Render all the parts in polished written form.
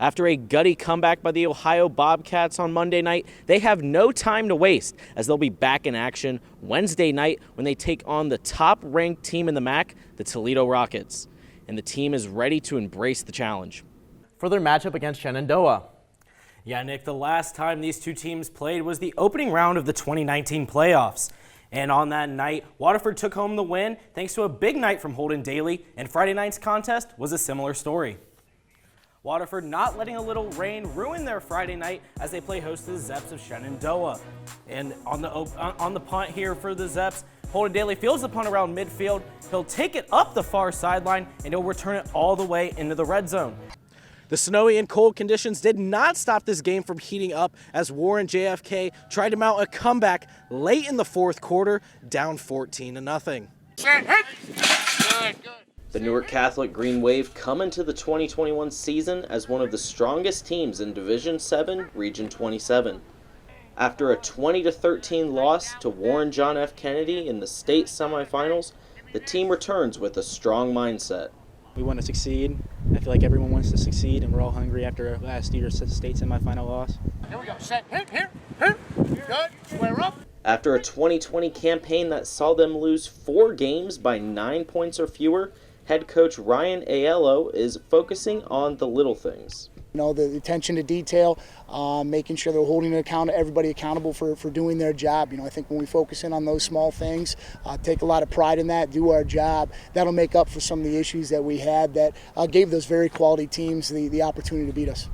After a gutty comeback by the Ohio Bobcats on Monday night, they have no time to waste as they'll be back in action Wednesday night when they take on the top-ranked team in the MAC, the Toledo Rockets. And the team is ready to embrace the challenge. For their matchup against Shenandoah. Yeah, Nick, the last time these two teams played was the opening round of the 2019 playoffs. And on that night, Waterford took home the win thanks to a big night from Holden Daly, and Friday night's contest was a similar story. Waterford not letting a little rain ruin their Friday night as they play host to the Zeps of Shenandoah. And on the punt here for the Zeps, Holden Daly fields the punt around midfield. He'll take it up the far sideline, and he'll return it all the way into the red zone. The snowy and cold conditions did not stop this game from heating up as Warren JFK tried to mount a comeback late in the fourth quarter, down 14-0. The Newark Catholic Green Wave come into the 2021 season as one of the strongest teams in Division 7, Region 27. After a 20-13 loss to Warren John F. Kennedy in the state semifinals, the team returns with a strong mindset. We want to succeed. I feel like everyone wants to succeed, and we're all hungry after last year's state semifinal loss. Here we go. Set. Here. Good. Square up. After a 2020 campaign that saw them lose 4 games by 9 points or fewer, head coach Ryan Aiello is focusing on the little things. You know, the attention to detail, making sure they're holding everybody accountable for doing their job. You know, I think when we focus in on those small things, take a lot of pride in that, do our job, that'll make up for some of the issues that we had that gave those very quality teams the opportunity to beat us.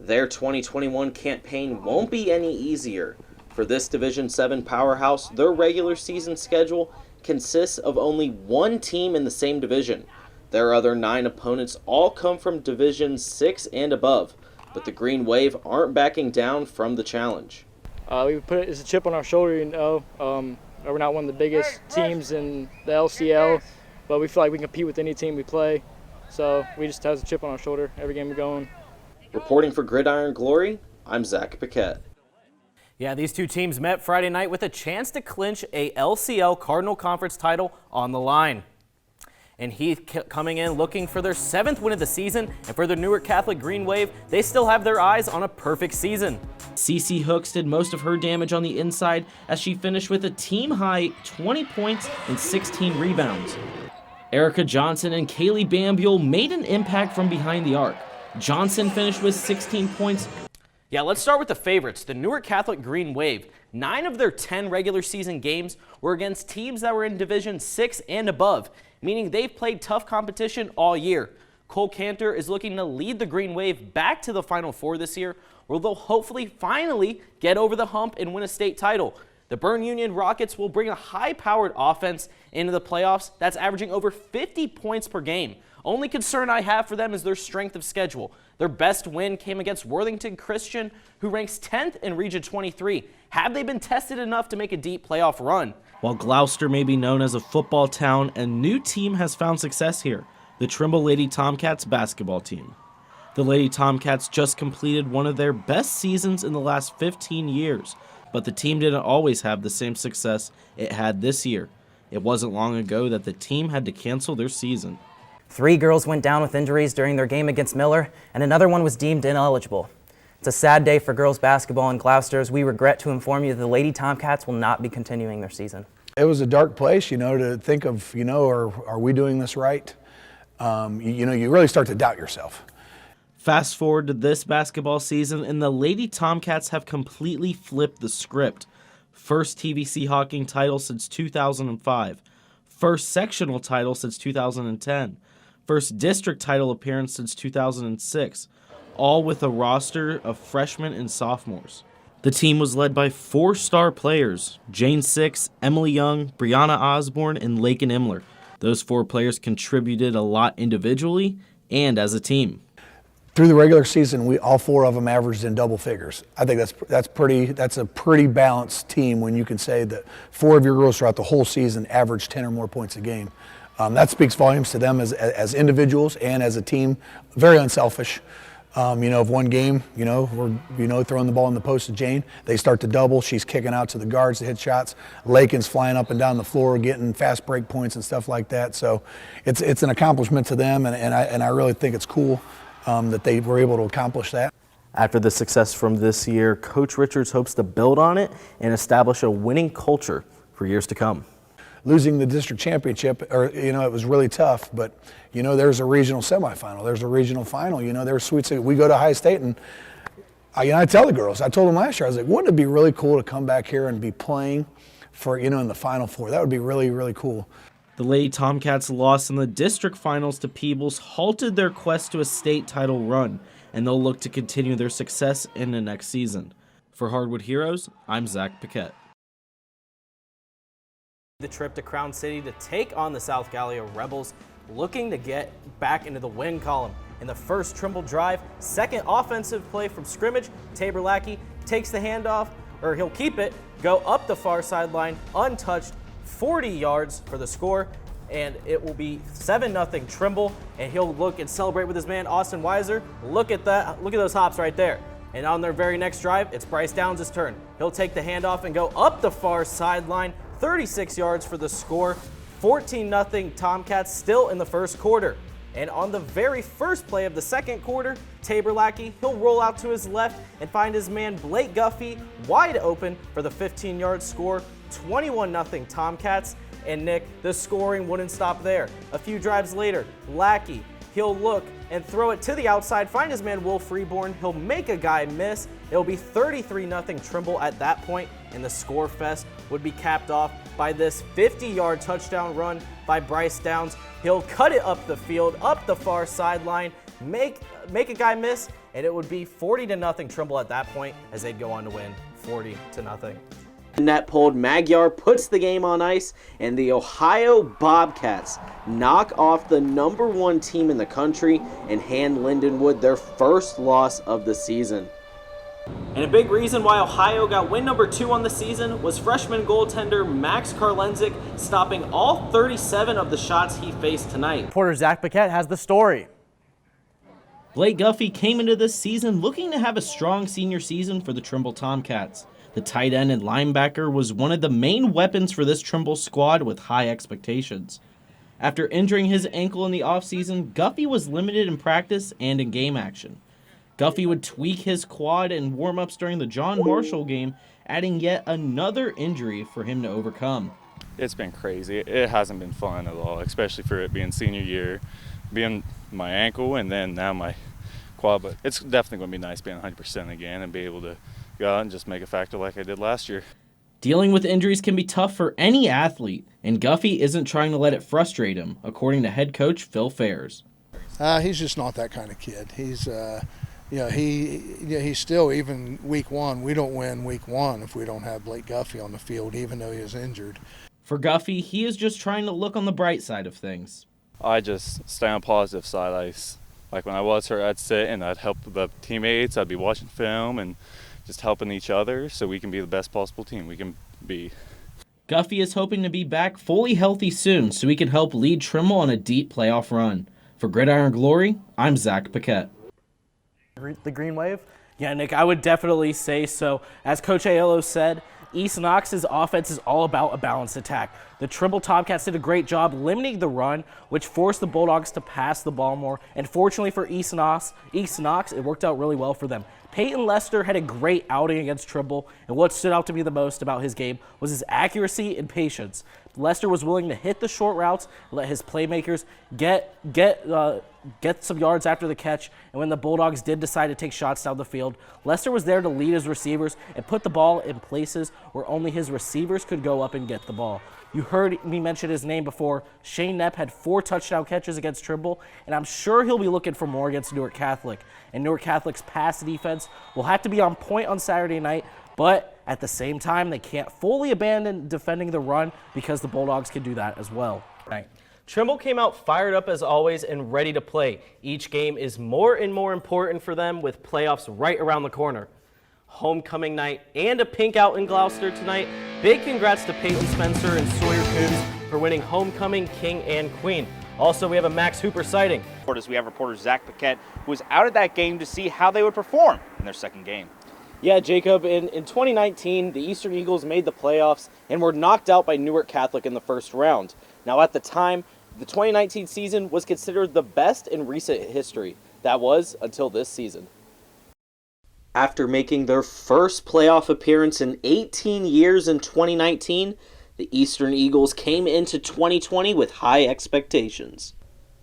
Their 2021 campaign won't be any easier. For this Division 7 powerhouse, their regular season schedule consists of only one team in the same division. Their other 9 opponents all come from Division 6 and above, but the Green Wave aren't backing down from the challenge. We put it as a chip on our shoulder, you know. We're not one of the biggest teams in the LCL, but we feel like we can compete with any team we play. So we just have a chip on our shoulder every game we're going. Reporting for Gridiron Glory, I'm Zach Paquette. Yeah, these two teams met Friday night with a chance to clinch a LCL Cardinal Conference title on the line. And Heath coming in looking for their 7th win of the season, and for the Newark Catholic Green Wave, they still have their eyes on a perfect season. Cece Hooks did most of her damage on the inside as she finished with a team-high 20 points and 16 rebounds. Erica Johnson and Kaylee Bambule made an impact from behind the arc. Johnson finished with 16 points. Yeah, let's start with the favorites, the Newark Catholic Green Wave. 9 of their 10 regular season games were against teams that were in Division 6 and above, meaning they've played tough competition all year. Cole Cantor is looking to lead the Green Wave back to the Final Four this year, where they'll hopefully finally get over the hump and win a state title. The Berne Union Rockets will bring a high-powered offense into the playoffs that's averaging over 50 points per game. Only concern I have for them is their strength of schedule. Their best win came against Worthington Christian, who ranks 10th in Region 23. Have they been tested enough to make a deep playoff run? While Gloucester may be known as a football town, a new team has found success here, the Trimble Lady Tomcats basketball team. The Lady Tomcats just completed one of their best seasons in the last 15 years, but the team didn't always have the same success it had this year. It wasn't long ago that the team had to cancel their season. 3 girls went down with injuries during their game against Miller, and another one was deemed ineligible. It's a sad day for girls basketball in Gloucester, as we regret to inform you that the Lady Tomcats will not be continuing their season. It was a dark place, you know, to think of, you know, are we doing this right? You really start to doubt yourself. Fast forward to this basketball season, and the Lady Tomcats have completely flipped the script. First TVC Hawking title since 2005. First sectional title since 2010. First district title appearance since 2006, all with a roster of freshmen and sophomores. The team was led by 4 star players, Jane Six, Emily Young, Brianna Osborne, and Laken Imler. Those 4 players contributed a lot individually and as a team. Through the regular season, all 4 of them averaged in double figures. I think that's a pretty balanced team when you can say that 4 of your girls throughout the whole season averaged 10 or more points a game. That speaks volumes to them as individuals and as a team. Very unselfish. If one game, we're, throwing the ball in the post to Jane, they start to double. She's kicking out to the guards to hit shots. Lakin's flying up and down the floor, getting fast break points and stuff like that. So it's an accomplishment to them, and I really think it's cool that they were able to accomplish that. After the success from this year, Coach Richards hopes to build on it and establish a winning culture for years to come. Losing the district championship, it was really tough, but, there's a regional semifinal, there's a regional final, there's sweet. We go to High State, and I tell the girls, I told them last year, I was like, wouldn't it be really cool to come back here and be playing for, in the Final Four? That would be really, really cool. The Lady Tomcats' loss in the district finals to Peebles halted their quest to a state title run, and they'll look to continue their success in the next season. For Hardwood Heroes, I'm Zach Paquette. The trip to Crown City to take on the South Gallia Rebels, looking to get back into the win column. In the first Trimble drive, second offensive play from scrimmage, Tabor Lackey takes the handoff, or he'll keep it, go up the far sideline, untouched, 40 yards for the score, and it will be 7-0 Trimble, and he'll look and celebrate with his man, Austin Weiser. Look at that, look at those hops right there. And on their very next drive, it's Bryce Downs' turn. He'll take the handoff and go up the far sideline, 36 yards for the score, 14-0 Tomcats still in the first quarter. And on the very first play of the second quarter, Tabor Lackey, he'll roll out to his left and find his man Blake Guffey wide open for the 15-yard score, 21-0 Tomcats. And Nick, the scoring wouldn't stop there. A few drives later, Lackey, he'll look and throw it to the outside, find his man Will Freeborn, he'll make a guy miss. It'll be 33-0 Trimble at that point, and the score fest would be capped off by this 50-yard touchdown run by Bryce Downs. He'll cut it up the field, up the far sideline, make a guy miss, and it would be 40-0 Trimble at that point as they'd go on to win 40-0. Net pulled, Magyar puts the game on ice, and the Ohio Bobcats knock off the #1 team in the country and hand Lindenwood their first loss of the season. And a big reason why Ohio got win #2 on the season was freshman goaltender Max Karlenzik stopping all 37 of the shots he faced tonight. Reporter Zach Paquette has the story. Blake Guffey came into this season looking to have a strong senior season for the Trimble Tomcats. The tight end and linebacker was one of the main weapons for this Trimble squad with high expectations. After injuring his ankle in the offseason, Guffey was limited in practice and in game action. Guffey would tweak his quad in warm-ups during the John Marshall game, adding yet another injury for him to overcome. It's been crazy. It hasn't been fun at all, especially for it being senior year, being my ankle and then now my quad. But it's definitely going to be nice being 100% again and be able to go out and just make a factor like I did last year. Dealing with injuries can be tough for any athlete, and Guffey isn't trying to let it frustrate him, according to head coach Phil Fairs. He's just not that kind of kid. He's he's still, even week one, we don't win week one if we don't have Blake Guffey on the field, even though he is injured. For Guffey, he is just trying to look on the bright side of things. I just stay on the positive side. Like when I was hurt, I'd sit and I'd help the teammates. I'd be watching film and just helping each other so we can be the best possible team we can be. Guffey is hoping to be back fully healthy soon so he can help lead Trimble on a deep playoff run. For Gridiron Glory, I'm Zach Paquette. The Green Wave? Yeah, Nick, I would definitely say so. As Coach Aiello said, East Knox's offense is all about a balanced attack. The Trimble Tomcats did a great job limiting the run, which forced the Bulldogs to pass the ball more. And fortunately for East Knox, it worked out really well for them. Peyton Lester had a great outing against Trimble, and what stood out to me the most about his game was his accuracy and patience. Lester was willing to hit the short routes, let his playmakers get some yards after the catch, and when the Bulldogs did decide to take shots down the field, Lester was there to lead his receivers and put the ball in places where only his receivers could go up and get the ball. You heard me mention his name before. Shane Knepp had 4 touchdown catches against Trimble, and I'm sure he'll be looking for more against Newark Catholic. And Newark Catholic's pass defense will have to be on point on Saturday night, but at the same time, they can't fully abandon defending the run because the Bulldogs can do that as well. Right. Trimble came out fired up as always and ready to play. Each game is more and more important for them with playoffs right around the corner. Homecoming night and a pink out in Gloucester tonight. Big congrats to Peyton Spencer and Sawyer Coombs for winning Homecoming King and Queen. Also, we have a Max Hooper sighting. We have reporter Zach Paquette, who was out at that game to see how they would perform in their second game. Yeah, Jacob, in 2019, the Eastern Eagles made the playoffs and were knocked out by Newark Catholic in the first round. Now, at the time, the 2019 season was considered the best in recent history. That was until this season. After making their first playoff appearance in 18 years in 2019, the Eastern Eagles came into 2020 with high expectations.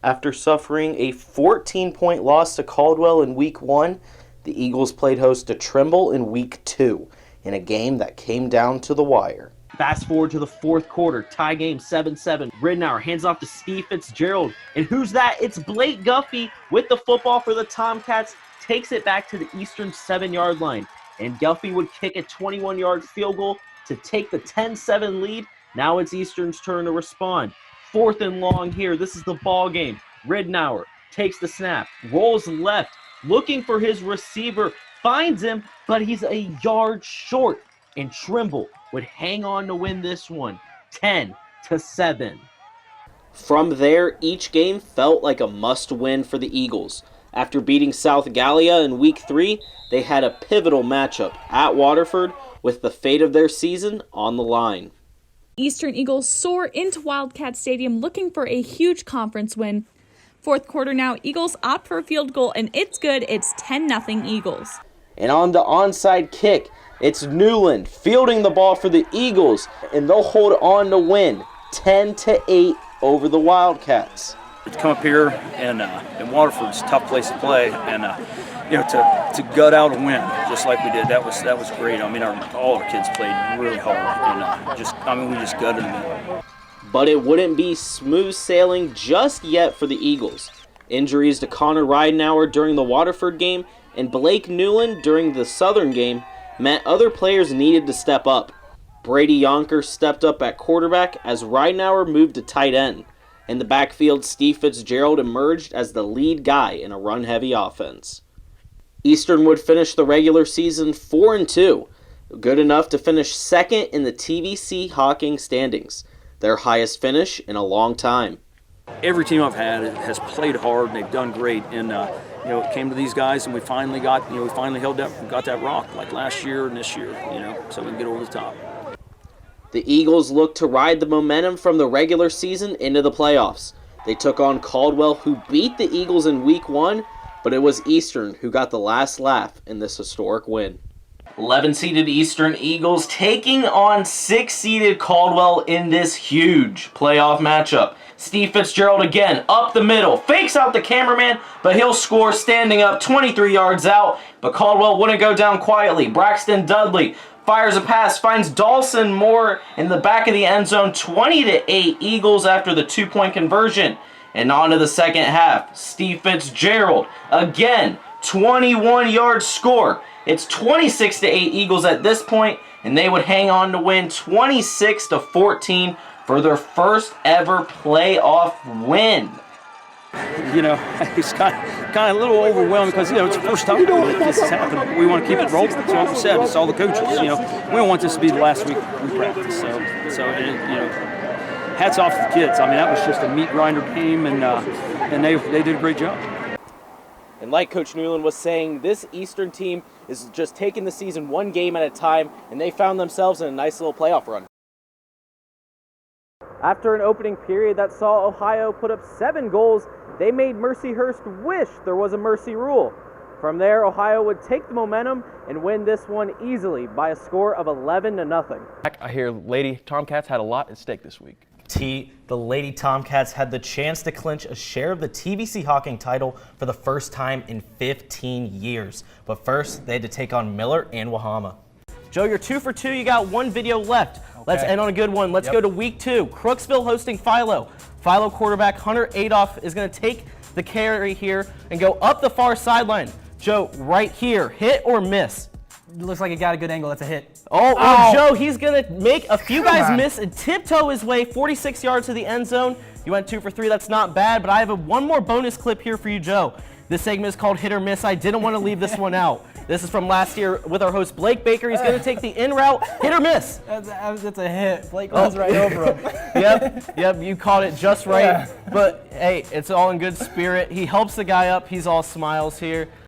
After suffering a 14-point loss to Caldwell in Week 1, the Eagles played host to Trimble in Week 2 in a game that came down to the wire. Fast forward to the fourth quarter, tie game 7-7. Ridnour hands off to Steve Fitzgerald. And who's that? It's Blake Guffey with the football for the Tomcats, takes it back to the Eastern 7-yard line. And Guffey would kick a 21-yard field goal to take the 10-7 lead. Now it's Eastern's turn to respond. 4th and long here. This is the ball game. Ridnour takes the snap, rolls left, looking for his receiver, finds him, but he's a yard short. And Trimble would hang on to win this one, 10-7. From there, each game felt like a must-win for the Eagles. After beating South Gallia in Week 3, they had a pivotal matchup at Waterford with the fate of their season on the line. Eastern Eagles soar into Wildcat Stadium looking for a huge conference win. Fourth quarter now, Eagles opt for a field goal, and it's good. It's 10-0 Eagles. And on the onside kick, it's Newland fielding the ball for the Eagles, and they'll hold on to win 10-8 over the Wildcats. To come up here and Waterford's a tough place to play, and to gut out a win just like we did, that was great. I mean, all our kids played really hard, and we just gutted them. But it wouldn't be smooth sailing just yet for the Eagles. Injuries to Connor Ridnour during the Waterford game and Blake Newland during the Southern game meant other players needed to step up. Brady Yonker stepped up at quarterback as Ridnour moved to tight end. In the backfield, Steve Fitzgerald emerged as the lead guy in a run-heavy offense. Eastern would finish the regular season 4-2, good enough to finish second in the TVC Hawking standings, their highest finish in a long time. Every team I've had has played hard and they've done great, and it came to these guys and we finally got that rock like last year and this year, so we can get over the top. The Eagles look to ride the momentum from the regular season into the playoffs. They took on Caldwell, who beat the Eagles in Week 1, but it was Eastern who got the last laugh in this historic win. 11-seeded Eastern Eagles taking on 6-seeded Caldwell in this huge playoff matchup. Steve Fitzgerald again up the middle, fakes out the cameraman, but he'll score standing up 23 yards out. But Caldwell wouldn't go down quietly. Braxton Dudley fires a pass, finds Dawson Moore in the back of the end zone, 20-8 Eagles after the 2-point conversion. And on to the second half. Steve Fitzgerald again, 21-yard score. It's 26-8 Eagles at this point, and they would hang on to win 26-14 for their first ever playoff win. It's kind of a little overwhelming because it's the first time this has happened. We want to keep it rolling. That's what we said. It's all the coaches. We don't want this to be the last week we practice. So hats off to the kids. That was just a meat grinder game, and they did a great job. And like Coach Newland was saying, this Eastern team is just taking the season one game at a time, and they found themselves in a nice little playoff run. After an opening period that saw Ohio put up 7 goals, they made Mercyhurst wish there was a mercy rule. From there, Ohio would take the momentum and win this one easily by a score of 11-0. I hear Lady Tomcats had a lot at stake this week. The Lady Tomcats had the chance to clinch a share of the TVC Hawking title for the first time in 15 years. But first, they had to take on Miller and Wahama. Joe, you're 2 for 2. You got one video left. Okay. Let's end on a good one. Let's go to Week 2. Crooksville hosting Philo. Philo quarterback Hunter Adolph is going to take the carry here and go up the far sideline. Joe, right here, hit or miss? Looks like it got a good angle. That's a hit. Oh, Joe, he's going to make a few guys miss and tiptoe his way 46 yards to the end zone. You went 2 for 3. That's not bad, but I have one more bonus clip here for you, Joe. This segment is called Hit or Miss. I didn't want to leave this one out. This is from last year with our host Blake Baker. He's going to take the in route, hit or miss. That's a hit. Blake runs right over him. Yep, you caught it just right. Yeah. But hey, it's all in good spirit. He helps the guy up. He's all smiles here.